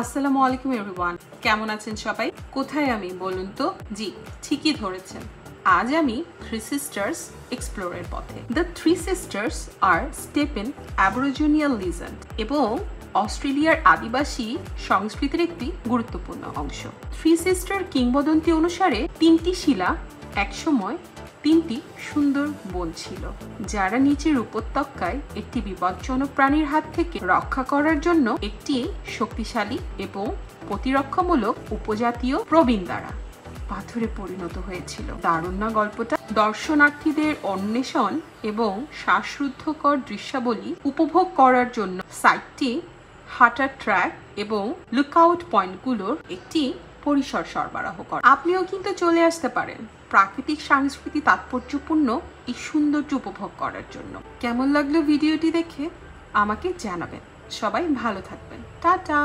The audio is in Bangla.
আসসালামু আলাইকুম এভরিওয়ান, কেমন আছেন সবাই? কোথায় আমি বলুন তো? জি, ঠিকই ধরেছেন। আজ আমি থ্রি সিস্টার্স এক্সপ্লোরের পথে। দ্য থ্রি সিস্টার্স আর স্টেপেন অ্যাবরিজিনিয়াল লিজেন্ড এবং অস্ট্রেলিয়ার আদিবাসী সংস্কৃতির একটি গুরুত্বপূর্ণ অংশ। থ্রি সিস্টার কিংবদন্তি অনুসারে তিনটি শিলা একসময় তিনটি সুন্দর বোন ছিল, যারা নিচের উপত্যকায় একটি বিপজ্জনক প্রাণীর হাত থেকে রক্ষা করার জন্য একটি শক্তিশালী এবং প্রতিরক্ষামূলক উপজাতীয় প্রবীণ দ্বারা পাথরে পরিণত হয়েছিল। দারুণ না গল্পটা? দর্শনার্থীদের অন্বেষণ এবং শ্বাসরুদ্ধকর দৃশ্যাবলী উপভোগ করার জন্য সাইটটি হাঁটার ট্র্যাক এবং লুকআউট পয়েন্টগুলোর একটি পরিসর সরবরাহ করে। আপনিও কিন্তু চলে আসতে পারেন প্রাকৃতিক সংস্কৃতি তাৎপর্যপূর্ণ এই সৌন্দর্য উপভোগ করার জন্য। কেমন লাগলো ভিডিওটি দেখে আমাকে জানাবেন। সবাই ভালো থাকবেন। টাটা।